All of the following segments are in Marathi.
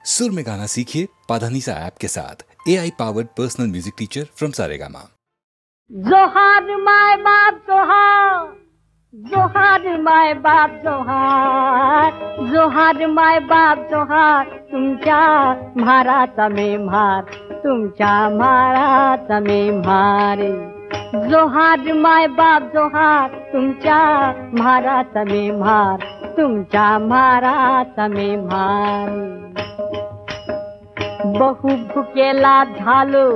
सुर में गाना सीखिए पाधानीसा ऐप के साथ। AI powered personal music teacher from Saregama. जोहार माय बाप जोहार, जोहार माय बाप जोहार, जोहार माय बाप जोहार, तुमच्या म्हाराचा मी म्हार, तुमच्या म्हाराचा मी म्हार। जोहार माय बाप जोहार, तुमच्या म्हाराचा मी म्हार, तुमच्या म्हाराचा मी म्हार। बहु भुकेला झालो,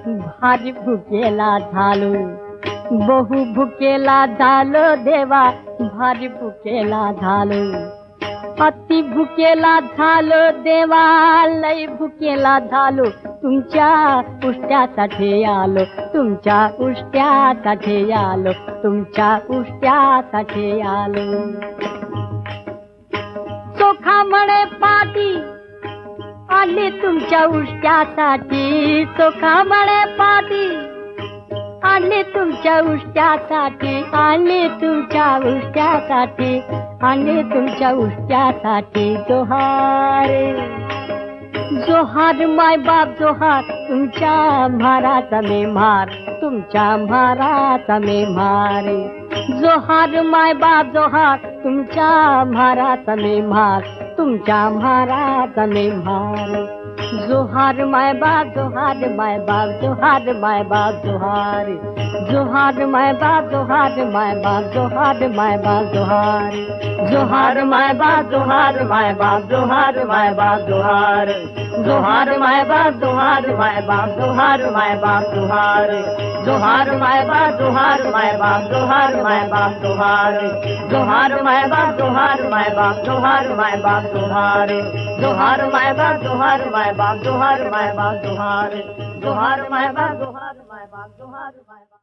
भारी भुकेला झालो, बहु भुकेला झालो देवा, भारी भुकेला झालो। अति भुकेला झालो देवा, लई भुकेला झालो, तुमच्या उष्ट्यासाठी आलो, तुमच्या उष्ट्यासाठी आलो, तुमच्या उष्ट्यासाठी आलो। चोखा म्हणे पाटी आली तुमच्या उष्ट्यासाठी, चोखा म्हणे पाटी आली तुमच्या उष्ट्यासाठी, आली तुमच्या उष्ट्यासाठी, आली तुमच्या उष्ट्यासाठी। जोहार जोहार माय बाप जोहार, तुमच्या म्हाराचा मी म्हार, तुमच्या म्हाराचा मी म्हार। जोहार माय बाप जोहार, तुमच्या म्हाराचा मी म्हार, तुमच्या म्हाराचा मी म्हार। जोहार माय बाप जोहार, माय बाप जोहार, माय बाप जोहार, जोहार माय बाप जोहार, माय बाप जोहार, माय बाप जोहार, जोहार माय बाप जोहार, माय बाप जोहार, माय बाप जोहार, जोहार माय बाप जोहार, माय बाप जोहार, माय बाप जोहार, जोहार माय बाप जोहार, माय बाप जोहार, माय बाप जोहार, जोहार माय बाप जोहार, माय बाप जोहार, माय बाप जोहार, जोहार माय बाप जोहार, माय बाप जोहार, माय बाप जोहार, जोहार माय बाप जोहार, माय बाप जोहार, माय बाप।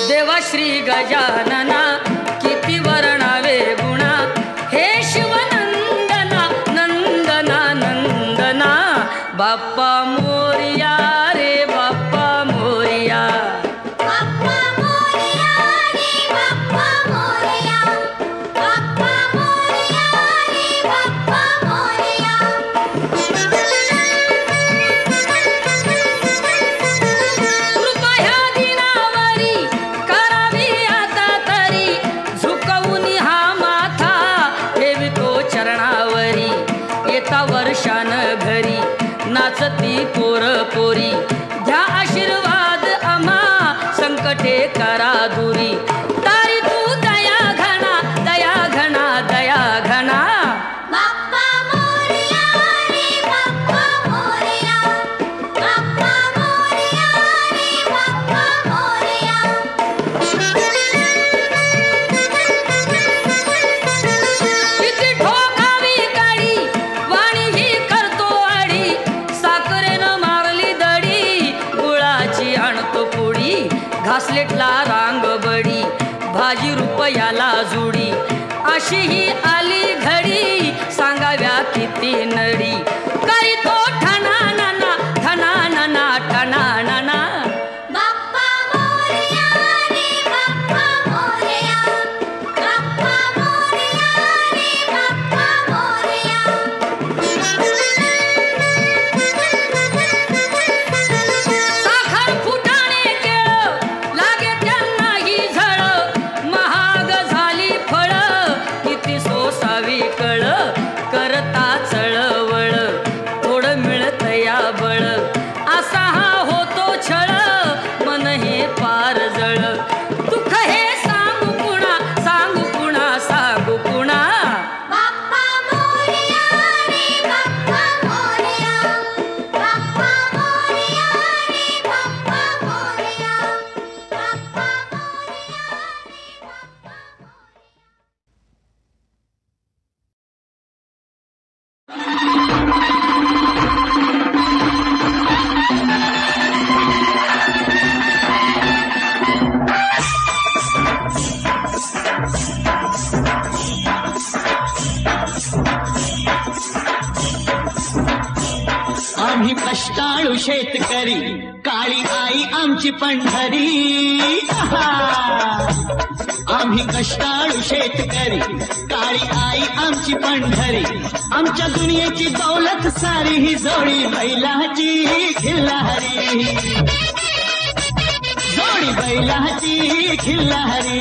देवा श्री गजानना किती वर्णावे गुणा, हे शिवनंदना नंदना नंदना, बाप्पा मोरया रे बाप्पा मोरया, बाप्पा मोरया रे बाप्पा मोरया, बाप्पा मोरया रे बाप्पा मोरया। कृपा ह्या दिनावरी करावी आता तरी, झुकवून हा माथा ठेवितो चरणावरी। येता वर्षान घरी नाचती पोर पोरी, द्या आशीर्वाद आम्हा संकटे करा दुरी। तारी तू दया घना, दया घना, दया घना, बाप्पा मोरया रे बाप्पा मोरया, बाप्पा मोरया रे बाप्पा मोरया। किती ठोकावी काडी वाणी ही करतो आडी, साखरेनं मारली दडी, गुळाची आणतो पोळी, घासलेटला रांग बडी, भाजी रुपयाला जुडी, अशी ही आली घडी, सांगाव्या किती नडी। काही तो ठना नाना, ठना नाना, ठना नाना, बाप्पा मोरया रे बाप्पा मोरया, बाप्पा मोरया रे बाप्पा मोरया। साखर फुटाणे केळ लागे त्यांना ही झळ, महाग झाली फळ, किती सोसावी कळ, करता चळवळ, थोडं आम्ही कष्टाळू शेतकरी, काळी आई आमची पंढरी. आम्ही कष्टाळू शेतकरी, काळी आई आमची पंढरी. आमच्या दुनियेची दौलत सारी ही जोडी बैलाची खिल्लारी, जोडी बैलाची खिल्लारी.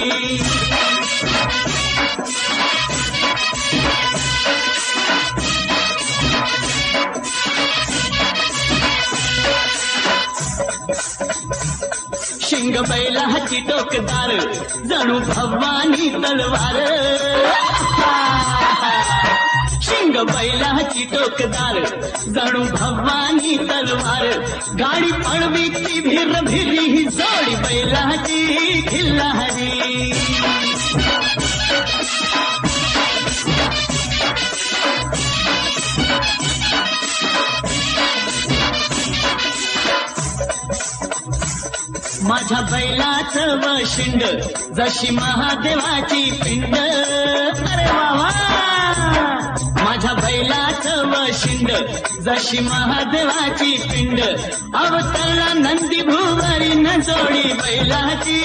शिंग बैलाची टोकदार, जणू भवानी तलवार. शिंग बैलाची टोकदार, जणू भवानी तलवार. गाडी पळवीची भिर भिरी, ही जोडी बैलाची खिल्लारी. माझ्या बैलाचं वशिंड, जशी महादेवाची पिंड. अरे बाबा, माझ्या बैलाचं वशिंड, जशी महादेवाची पिंड. अवतरला नंदी भुवरी, न जोडी बैलाची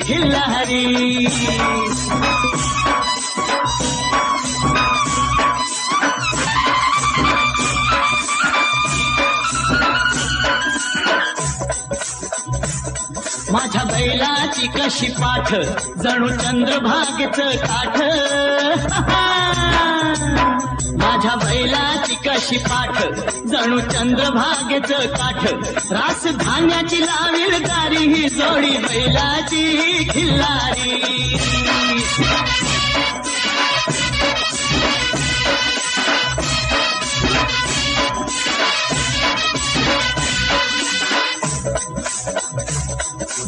खिल्लारी. माझ्या बैलाची कशी पाठ, जणू चंद्रभागेचं काठ. माझ्या बैलाची कशी पाठ, जणू चंद्रभागेचं काठ. रास धान्याची लावील दारी, ही जोडी बैलाची खिल्लारी.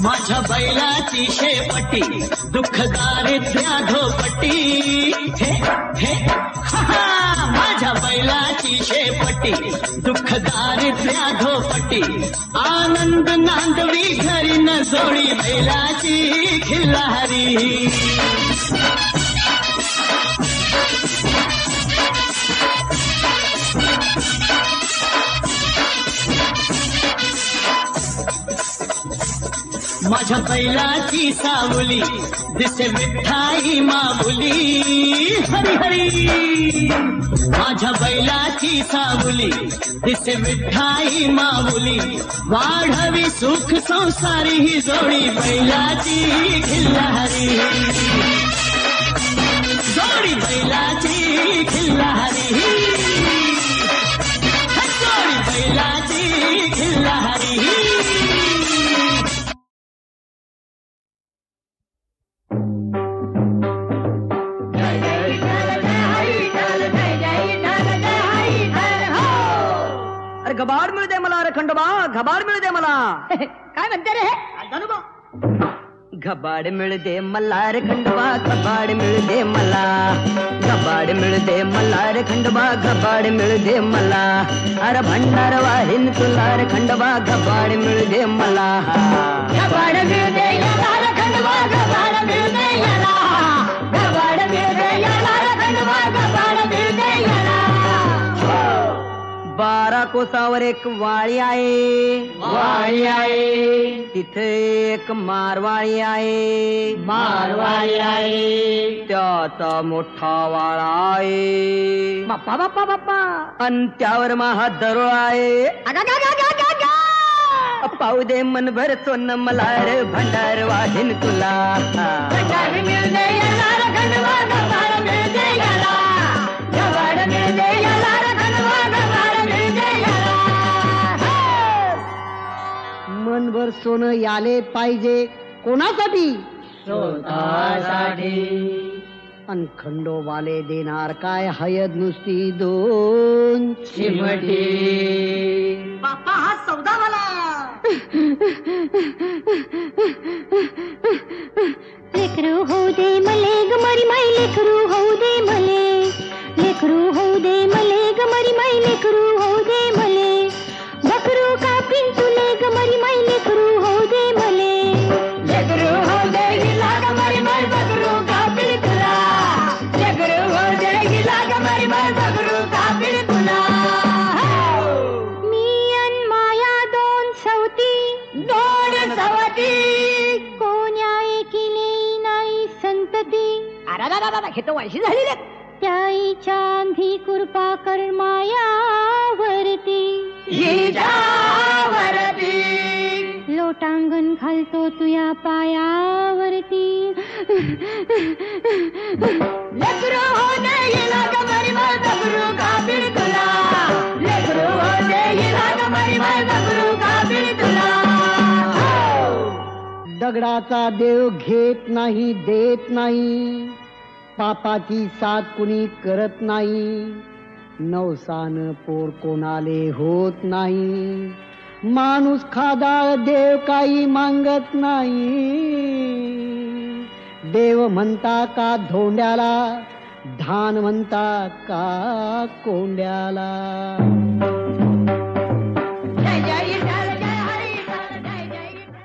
माझ्या बैलाची शेपटी, दुःख दारिद्र्या धोपटी. हे हे हा, माझ्या बैलाची शेपटी, दुःख दारिद्र्या धोपटी. आनंद नांदवी घरी, न जोडी बैलाची खिल्लारी. माझ्या बैलाची सावली, दिसे विठ्ठाई माऊली. हरी हरी. माझ्या बैलाची सावली, दिसे विठ्ठाई माऊली. वाढवी सुख संसारी, ही जोडी बैलाची खिल्लारी. जोडी बैलाची खिल्लारी. जोडी बैलाची खिल्लारी. घबाड मिळू दे मला रे खंडोबा, घबाड मिळू दे मला. काय म्हणते रे घबाड मिळू दे मला रे खंडोबा, घबाड मिळू दे मला. घबाड मिळू दे मला रे खंडोबा, घबाड मिळू दे मला. अरे भंडार वाहिन तुला रे खंडोबा, घबाड मिळू दे मला. घबाड मिळू दे याला रे खंडोबा, घबाड मिळू दे याला. घबाड मिळू दे याला रे खंडोबा, घबाड मिळू दे याला. 12 कोसावर एक वाळी आहे, वाळी आहे. तिथे एक मारवाळी आहे, मारवाळी आहे. त्याचा मोठा वाळा आहे, बाप्पा बाप्पा बाप्पा. आणि त्यावर महादरोळ आहे. पाहू दे मनभर सोनं मला रे, भंडार वाहिन तुला. भंडार मिळू दे याला रे खंडोबा, घबाड मिळू दे याला. घबाड मिळू दे याला रे खंडोबा, घबाड मिळू दे याला. मनभर सोनं याले पाहिजे कोणासाठी? स्वतःसाठी. अन खंडोबाले देणार काय हयद नुसती 2 चिमटी. बाप्पा हा सौदा मला. लेकरू होऊ दे मले गमरी माई, लेकरू होऊ दे मले. लेकरू होऊ दे मले गमरी माई, लेकरू होऊ दे मले. बकरू कापीन तुले गमरी माई, लेकरू होऊ दे मले. लेकरू होऊ दे हिला गमरी माई, बकरू कापीन हे तर वायशी झालेली आहेत. त्याईच्या अंधी कृपा कर मायावरती, लोटांगण घालतो तुया पायावरती. लेकरू हो दे हिला ग मरिमाय गबरू काबीर तुला, लेकरू हो दे हिला ग मरिमाय गबरू काबीर तुला. दगडाचा देव घेत नाही देत नाही, पापाची साथ कुणी करत नाही. नवसान पोर कोणाले होत नाही, माणूस खादाळ देव काही मागत नाही. देव म्हणता का धोंड्याला, धान म्हणता का कोंड्याला. जय जय विठ्ठल जय हरी जय जय विठ्ठल.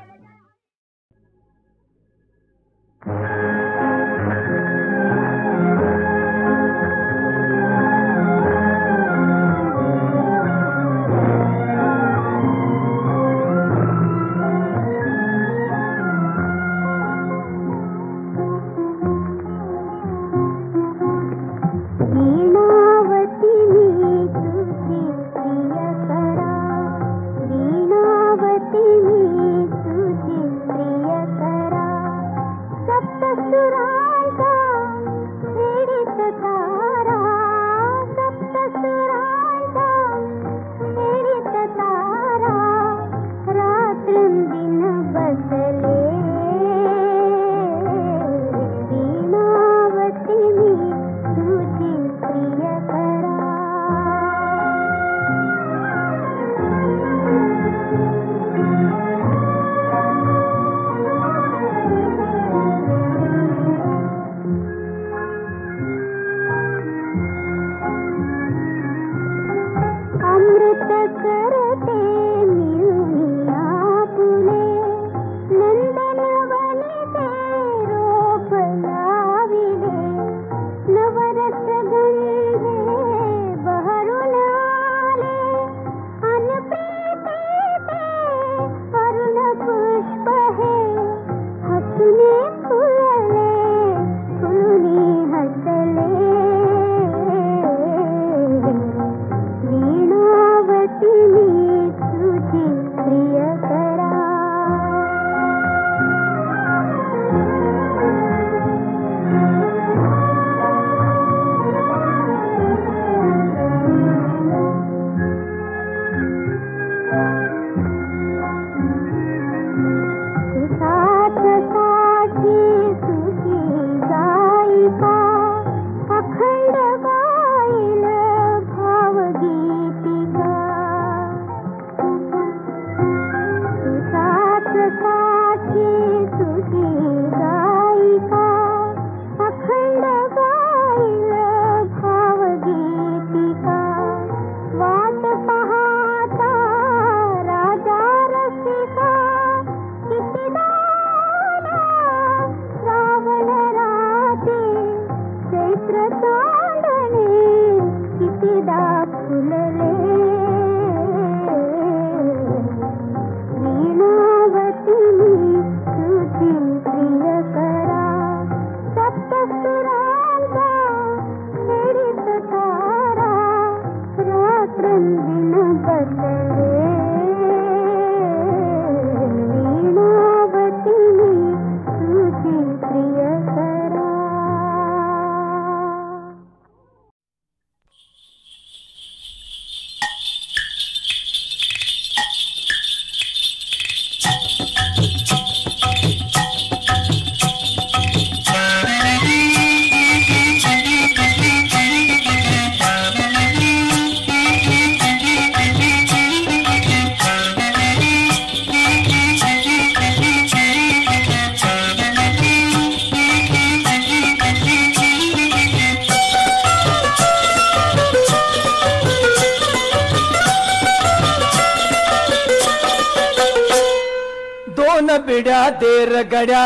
पिढ्या देर गड्या,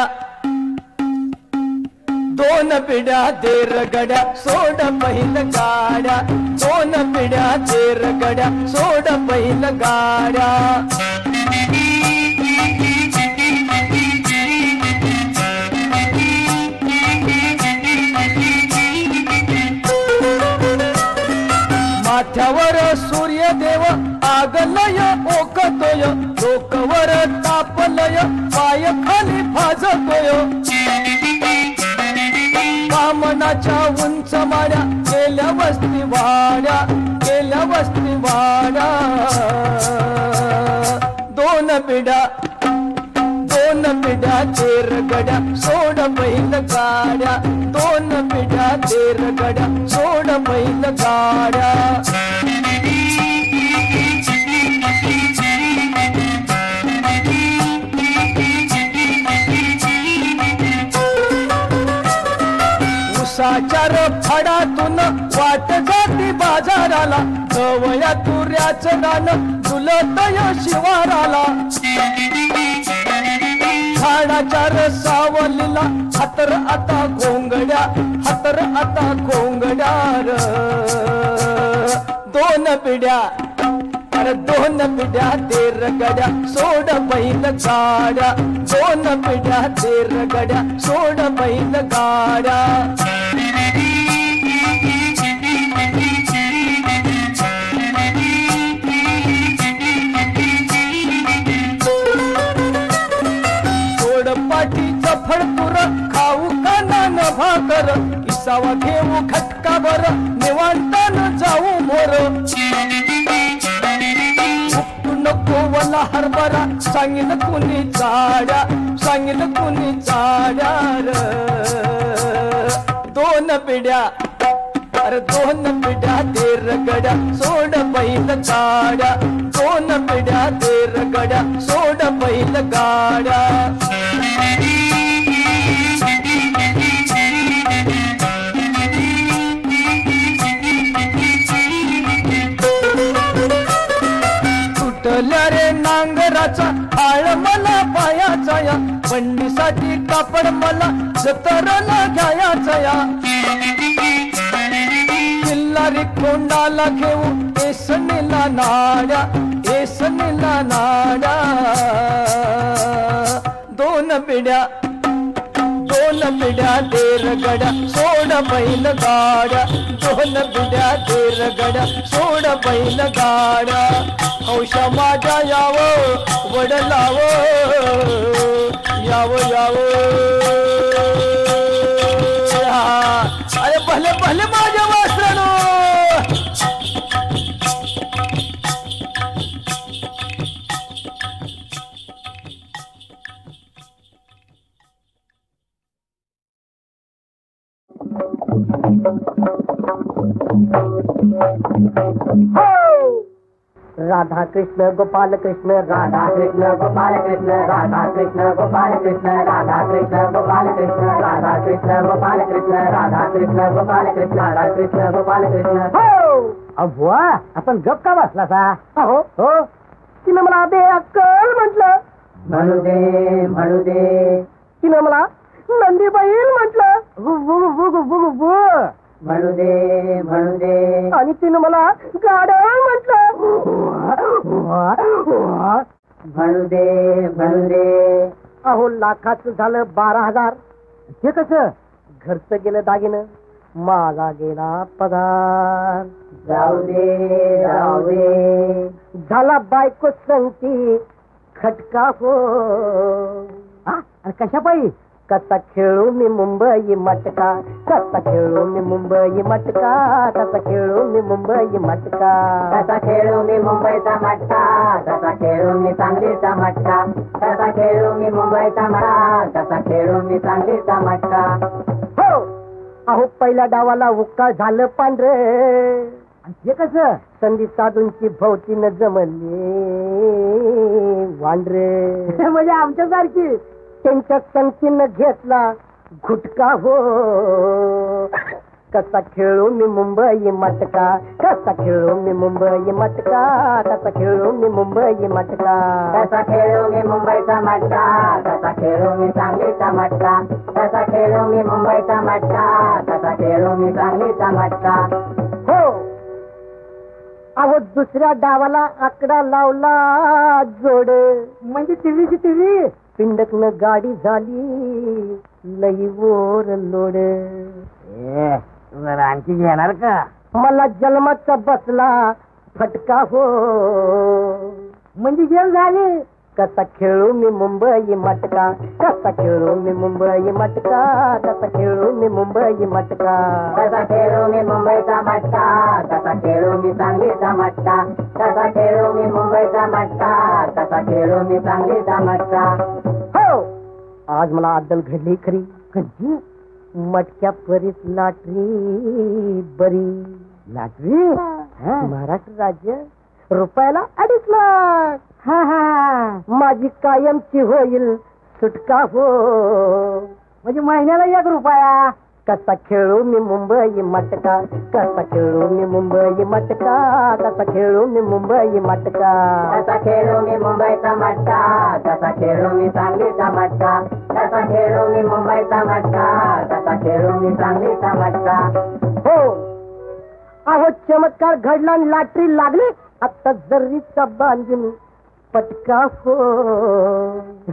दोन पिढ्या देर गड्या, सोड पहिल गाड्या. दोन पिढ्या देर गड्या, सोड पहिल गाड्या. माथ्यावर सूर्यदेव आगलय ओकतोय डोकवर तापलय पाय खाली भाजतोय वामनाच्या उंच माड्या गेल्या वस्ती वाड्या दोन पिढ्या तेर गड्या सोड बैल गाड्या दोन पिढ्या तेर गड्या सोड बैल गाड्या उसाचार फडातून वाट जाती बाजाराला गवया तुऱ्याचं रान झुलतय शिवाराला झाडाच्या रसावलीला हातर आता घोंगड्या दोन पिढ्या तेर गड्या सोड बैल गाड्या दोन पिढ्या तेर गड्या सोड बैल गाड्या पाठीचं फडपुर खाऊ कानान भाकर इसावा घेऊ खटका बर निवांतान जाऊ मोर उपटू नको वला हरभरा सांगीन कुणी चाड्या दोन पिढ्या तेर गड्या सोड बैल गाड्या दोन पिढ्या तेर गड्या सोड बैल गाड्या तुटल्या रे नांगराचा आळ मला पायाचा या बंडीसाठी कापड मला जतरला घ्यायचा या किल्लारी कोंडाला घेऊ एसनीला नाड्या दोन पिढ्या तेर गड्या सोड बैल गाड्या दोन पिढ्या तेर गड्या सोड बैल गाड्या हौशा माझ्या यावं वडलावं अरे भले माझ्या वासरानो राधा कृष्ण गोपाल कृष्ण राधा कृष्ण गोपाल कृष्ण राधा कृष्ण गोपाल कृष्ण राधा कृष्ण गोपाल कृष्ण राधा कृष्ण गोपाल कृष्ण राधा कृष्ण गोपाल कृष्ण राधा कृष्ण गोपाल कृष्ण अव्वा आपण गप का बसला सा हो तिने मला बे अक्कल म्हटलं म्हणू दे तिने मला नंदी बैल म्हटलं म्हणू दे आणि तिने मला गाड्या म्हटलं म्हणू दे अहो लाखाचं झालं 12,000 हे कसं घरचं गेलं दागिनं माझा गेला पगार जाऊ दे झाला बायको संगती खटका हो कशा पायी कसा खेळू मी मुंबई मटका कसा खेळू मी मुंबई मटका कसा खेळू मी मुंबई मटका कसा खेळू मी मुंबईचा मटका कसा खेळू मी सांगलीचा मटका कसा खेळू मी मुंबईचा मटका कसा खेळू मी सांगलीचा मटका हो अहो पहिल्या डावाला उक्का झालं पांढरे हे कसं संधी साधूंची भोवतीनं जमली वांढरे म्हणजे आमच्यासारखी त्यांच्या संगतीनं घेतला घुटका हो कसा खेळू मी मुंबई मटका कसा खेळू मी मुंबई मटका कसा खेळू मी मुंबई मटका कसा खेळू मी मुंबईचा मटका कसा खेळू मी सांगलीचा मटका कसा खेळू मी मुंबईचा मटका कसा खेळू मी सांगलीचा मटका हो अहो दुसऱ्या डावाला आकडा लावला जोड म्हणजे टीव्ही पिंडकन गाडी झाली लई वर लोड आणखी घेणार का मला जन्माचा बसला फटका हो. म्हणजे जेल झाली. कसा खेळू मी मुंबई मटका, कसा खेळू मी मुंबई मटका, कसा खेळू मी मुंबई मटका, कसा खेळू मी मुंबईचा मटका, कसा खेळू मी सांगलीचा मटका, कसा खेळू मी मुंबईचा मटका, कसा खेळू मी सांगलीचा मटका. हो, आज मला अद्दल घडली खरी. कधी मटक्या परीत लॉटरी बरी. लॉटरी महाराष्ट्र राज्य रुपयाला 2.5 लाख. माझी कायमची होईल सुटका हो. म्हणजे महिन्याला 1 रुपया. कसा खेळू मी मुंबई मटका, कसा खेळू मी मुंबई मटका, कसा खेळू मी मुंबई मटका, कसा खेळू मी मुंबईचा मटका, कसा खेळू मी सांगलीचा मटका, कसा खेळू मी मुंबईचा मटका, कसा खेळू मी सांगलीचा मटका. हो, अहो चमत्कार घडला आणि लॉटरी लागली. आता जरीचा बांधून पटका हो.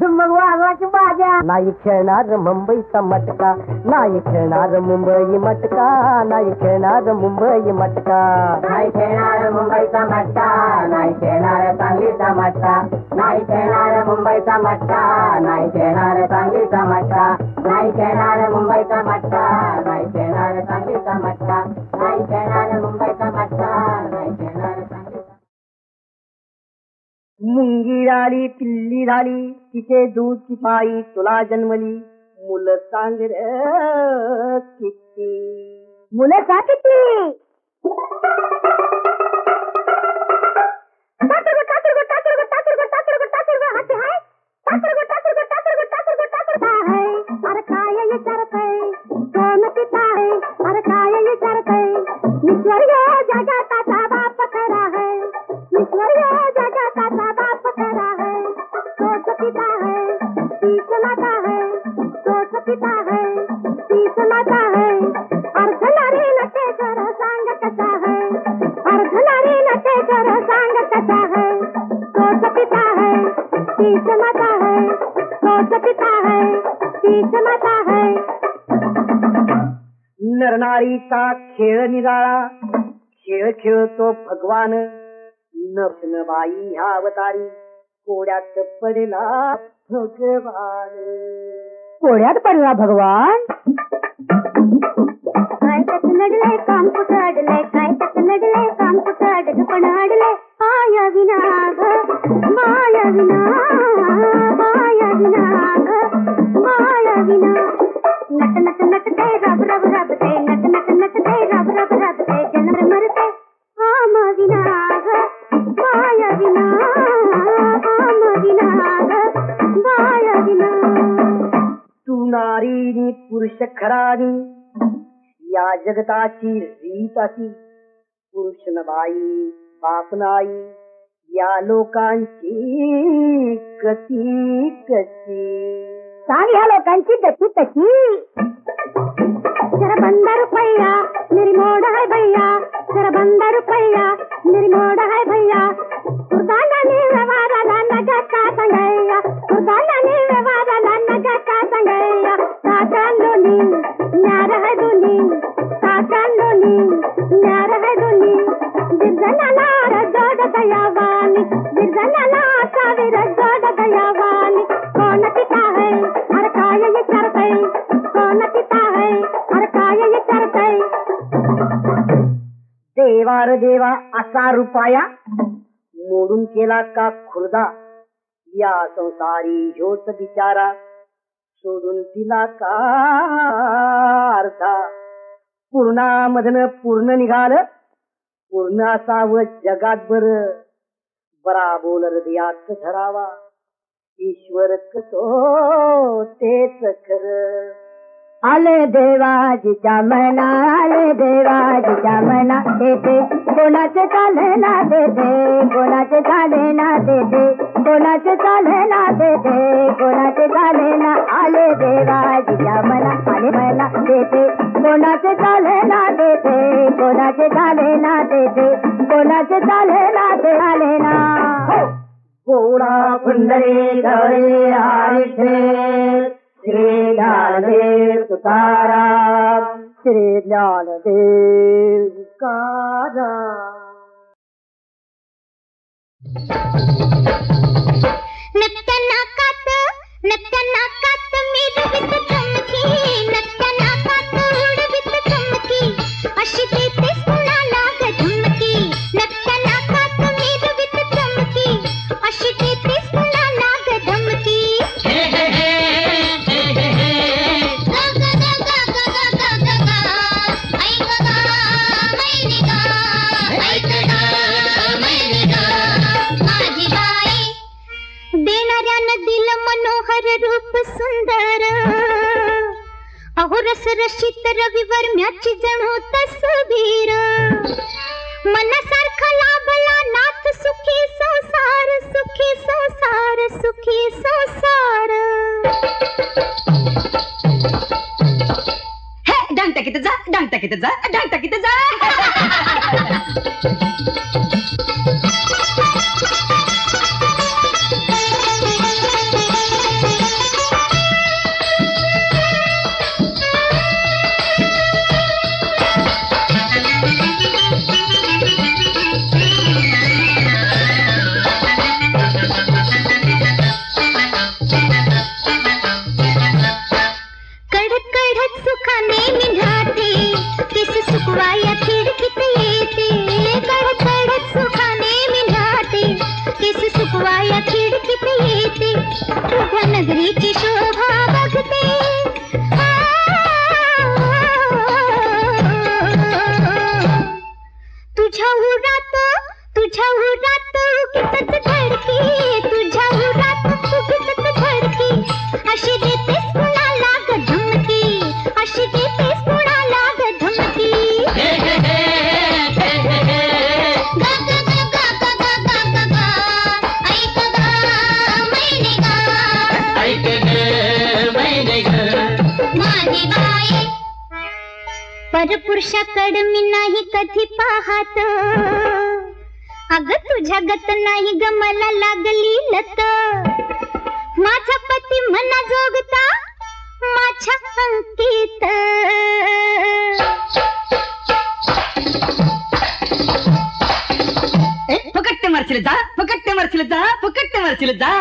मग वाघाची बाजा. नाही खेळणार मुंबईचा मटका, नाही खेळणार मुंबई मटका, नाही खेळणार मुंबई मटका, नाही खेळणार मुंबईचा मटका, नाही खेळणार सांगलीचा मटका, नाही खेळणार मुंबईचा मटका, नाही खेळणार सांगलीचा मटका, नाही खेळणार मुंबईचा मटका, नाही खेळणार सांगलीचा मटका, नाही खेळणार मुंबईचा मटका, नाही खेळणार सांगलीचा. मुंगी झाली पिल्ली झाली, तिचे दूध ची पायी तुला जन्मली. मुलं सांग रे किती, मुलं सांग किती. अरे काय विचारत आहे, कोण पिता आहे, अरे काय विचारत आहे. ईश्वर जगाचा बाप खरा है, ईश्वर जगाचा बाप खरा है. तोच पिता है, तीच माता है, तोच पिता है, तीच माता है. अर्ध नारी नटेश्वर सांग कसा है, अर्ध नारी नटेश्वर सांग कसा है. तोच पिता है, तीच माता है, तोच पिता है, तीच माता है. नरनारीचा खेळ निराळा, खेळ खेळतो भगवान. नबाई ह्या अवतारी कोड्यात पडला भगवान. कोड्यात पडला भगवान. काय त्यात नडले काम कुठं अडले, काय त्यात नडले काम कुठं अडले, पण अडले माया विनाग, माया विना, माया विनाग, माया विना. नट नट नटते रब रब रबते, नट नट नटते रब रब रबते, जन्म मरते आम विनाग, माया विना, आम विनाग, माया विना. तू नारीनी पुरुष खरानी, या जगताची रीत अशी. पुरुष न बाई बाप नाई, या लोकांची गती कशी. सांग ह्या लोकांची गती कशी. जरा 15 रुपया मेरी मोड़ है भैया, जरा 15 रुपया मेरी मोड़ है भैया. कुर्बानी व्यवहाराला नगता संगैया, कुर्बानी व्यवहाराला नगता संगैया. काकांडोनी न्यार है दोनी, काकांडोनी न्यार है दोनी. गिरजनाला जोड दयावानी, गिरजनाला सावीर जोड दयावानी. कोण पिता है अरे काय विचारतय, कोण पिता है अरे काय विचारतय. देवा रे देवा असा रुपया, मोडून केला का खुर्दा. या संसारी ह्योच बिचारा, सोडून दिला का अर्धा. पूर्णामधन पूर्ण निघाल, पूर्ण असावं जगात बर. बरा बोल हृदयात धरावा, ईश्वर कसो तेच कर. आले देवाजीच्या मना, आले देवाजीच्या मना. देते कोणाचे चाले ना, देते कोणाचे चाले ना, देते कोणाचे चाले ना, देते कोणाचे चाले ना. आले देवाजीच्या मना, आले मना. देते कोणाचे चाले ना, देते कोणाचे चाले ना, देते कोणाचे चाले ना, ते आले ना. गोडा पुंडरी गौरी हरी श्री ज्ञानदेव तुकाराम. श्री ज्ञानदेव कारा नत्या नाकात मिरवित चमकी, नत्या नाकात उडवित चमकी, अशी देतेस कुणाला ग धमकी. नत्या नाकात मिरवित चमकी, अशी देतेस कुणाला ग धमकी. देणाऱ्यानं दिलं मनोहर रूप सुंदर, अहो रस रशीत रविवर्म्याची जणू तसबीर. मनासारखा लाभला नाथ सुखी संसार, सुखी संसार, सुखी संसार. हे डांग टाकीत जा, डांग टाकीत जा, डांग टाकीत जा. नगरीची शोभा बघते, तुझ्या उरात उगीचच धडकी, तुझ्या उरात उगीचच धडकी, अशी देतेस कुणाला ग धमकी, अशी देतेस कुणाला ग धमकी. परपुरुषाकडे मी नाही कधी पाहत, अग तुझ्या गत नाही ग मला लागली लत. माझा पती मना जोगता माझ्या अंकित, फुकट मारशील जा, फुकट मारशील जा, फुकट मारशील जा.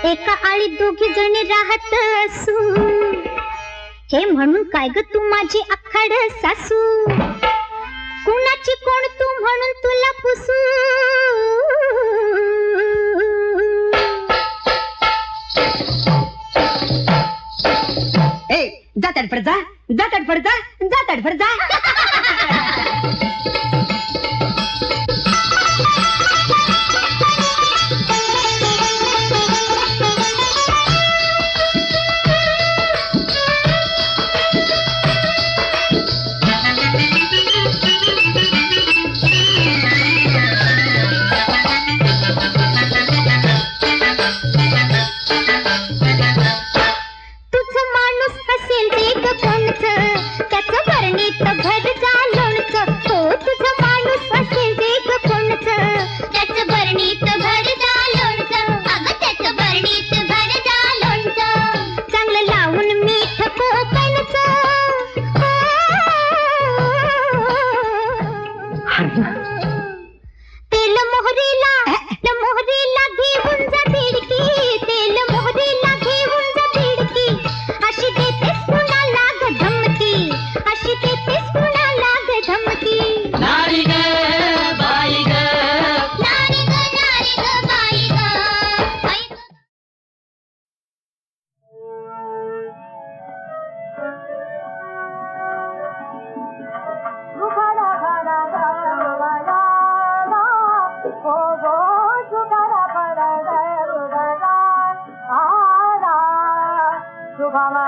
एका आळीत दोघी जणी राहत असू, हे म्हणून काय ग तू माझी आखाड सासू, कुणाची कोण तू म्हणून तुला पुसू. ए जा तडफड जा, जा तडफड जा, जा तडफड जा. त्याचं वर्णित भर जा लोणचं, Bye.